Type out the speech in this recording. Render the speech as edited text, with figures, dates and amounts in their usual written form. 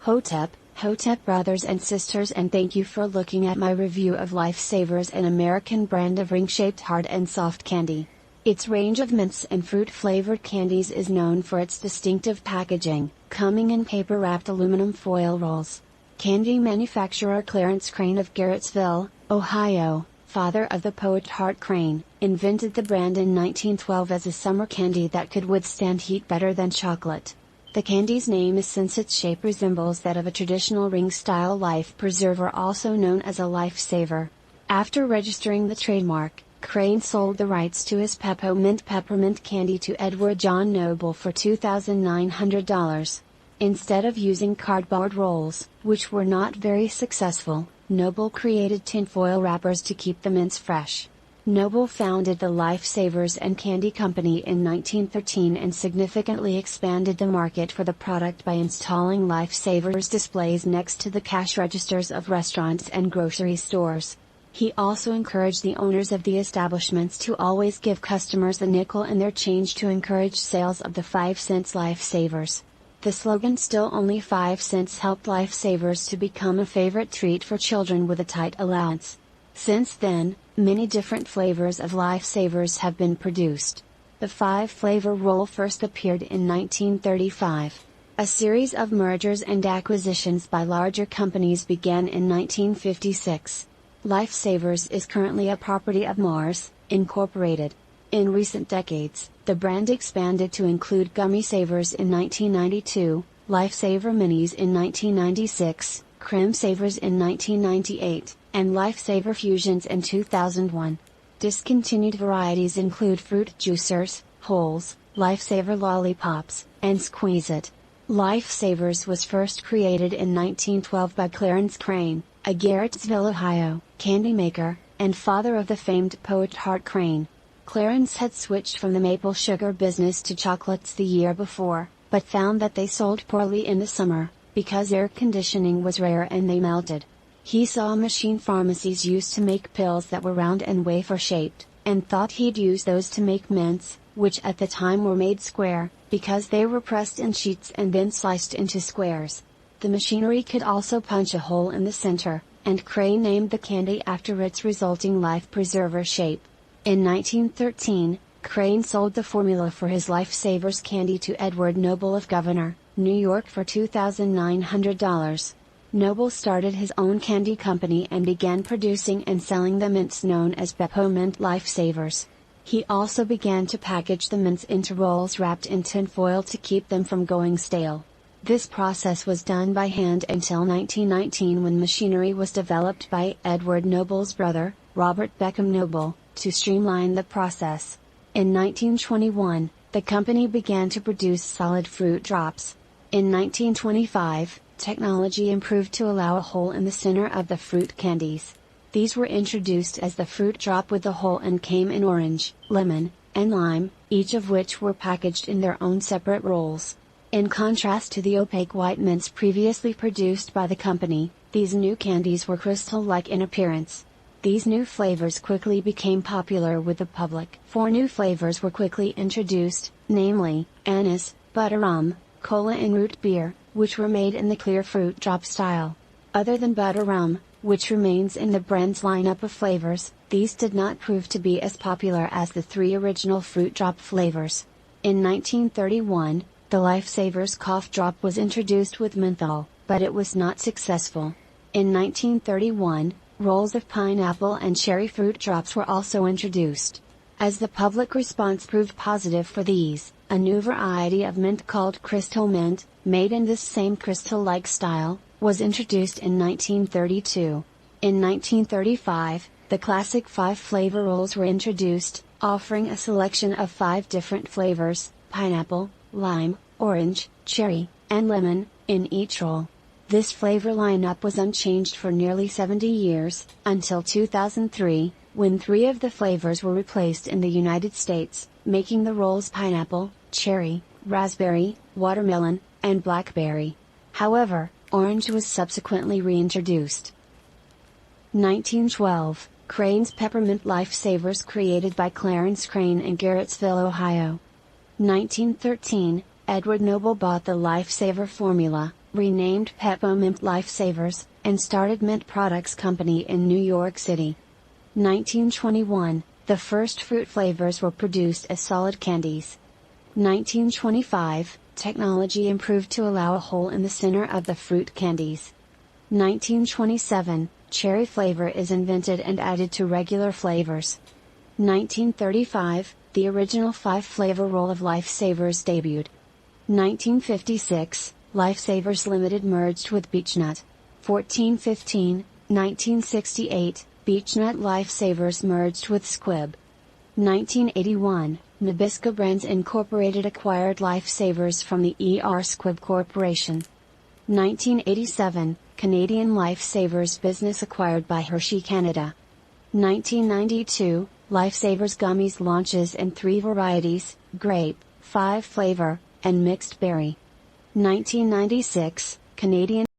Hotep brothers and sisters, and thank you for looking at my review of Life Savers, an American brand of ring-shaped hard and soft candy. Its range of mints and fruit-flavored candies is known for its distinctive packaging, coming in paper-wrapped aluminum foil rolls. Candy manufacturer Clarence Crane of Garrettsville, Ohio, father of the poet Hart Crane, invented the brand in 1912 as a summer candy that could withstand heat better than chocolate. The candy's name is since its shape resembles that of a traditional ring-style life preserver, also known as a life saver. After registering the trademark, Crane sold the rights to his Pep-O-Mint peppermint candy to Edward John Noble for $2,900. Instead of using cardboard rolls, which were not very successful, Noble created tinfoil wrappers to keep the mints fresh. Noble founded the Life Savers and Candy Company in 1913 and significantly expanded the market for the product by installing Life Savers displays next to the cash registers of restaurants and grocery stores. He also encouraged the owners of the establishments to always give customers a nickel in their change to encourage sales of the 5-cent Life Savers. The slogan "Still only 5 cents" helped Life Savers to become a favorite treat for children with a tight allowance. Since then, many different flavors of Life Savers have been produced. The 5-flavor roll first appeared in 1935. A series of mergers and acquisitions by larger companies began in 1956. Life Savers is currently a property of Mars, Incorporated. In recent decades, the brand expanded to include Gummy Savers in 1992, Life Saver Minis in 1996, Creme Savers in 1998, and Life Saver Fusions in 2001. Discontinued varieties include Fruit Juicers, Holes, Life Saver Lollipops, and Squeeze It. Life Savers was first created in 1912 by Clarence Crane, a Garrettsville, Ohio, candy maker, and father of the famed poet Hart Crane. Clarence had switched from the maple sugar business to chocolates the year before, but found that they sold poorly in the summer, because air conditioning was rare and they melted. He saw machine pharmacies used to make pills that were round and wafer-shaped, and thought he'd use those to make mints, which at the time were made square, because they were pressed in sheets and then sliced into squares. The machinery could also punch a hole in the center, and Crane named the candy after its resulting life preserver shape. In 1913, Crane sold the formula for his Life Savers candy to Edward Noble of Governor, New York for $2,900. Noble started his own candy company and began producing and selling the mints known as Pep-O-Mint Life Savers. He also began to package the mints into rolls wrapped in tinfoil to keep them from going stale. This process was done by hand until 1919, when machinery was developed by Edward Noble's brother, Robert Beckham Noble, to streamline the process. In 1921, the company began to produce solid fruit drops. In 1925, technology improved to allow a hole in the center of the fruit candies. These were introduced as the fruit drop with the hole and came in orange, lemon, and lime, each of which were packaged in their own separate rolls. In contrast to the opaque white mints previously produced by the company, these new candies were crystal-like in appearance. These new flavors quickly became popular with the public. 4 new flavors were quickly introduced, namely, anise, butterrum, cola and root beer, which were made in the clear fruit drop style. Other than butterrum, which remains in the brand's lineup of flavors, these did not prove to be as popular as the 3 original fruit drop flavors. In 1931, the Life Savers cough drop was introduced with menthol, but it was not successful. In 1931, rolls of pineapple and cherry fruit drops were also introduced. As the public response proved positive for these, a new variety of mint called Crystal Mint, made in this same crystal-like style, was introduced in 1932. In 1935, the classic 5-flavor rolls were introduced, offering a selection of 5 different flavors: pineapple, lime, orange, cherry, and lemon, in each roll. This flavor lineup was unchanged for nearly 70 years, until 2003, when 3 of the flavors were replaced in the United States, making the rolls pineapple, cherry, raspberry, watermelon, and blackberry. However, orange was subsequently reintroduced. 1912, Crane's Peppermint Life Savers, created by Clarence Crane in Garrettsville, Ohio. 1913, Edward Noble bought the Life Saver formula, renamed Pep-O-Mint Lifesavers, and started Mint Products Company in New York City. 1921, the first fruit flavors were produced as solid candies. 1925, technology improved to allow a hole in the center of the fruit candies. 1927, cherry flavor is invented and added to regular flavors. 1935, the original 5-flavor roll of Lifesavers debuted. 1956, Lifesavers Limited merged with Beechnut. 1968, Beechnut Lifesavers merged with Squibb. 1981, Nabisco Brands Incorporated acquired Lifesavers from the Squibb Corporation. 1987, Canadian Lifesavers business acquired by Hershey Canada. 1992, Lifesavers Gummies launches in 3 varieties, grape, 5-flavor, and mixed berry. 1996, Canadian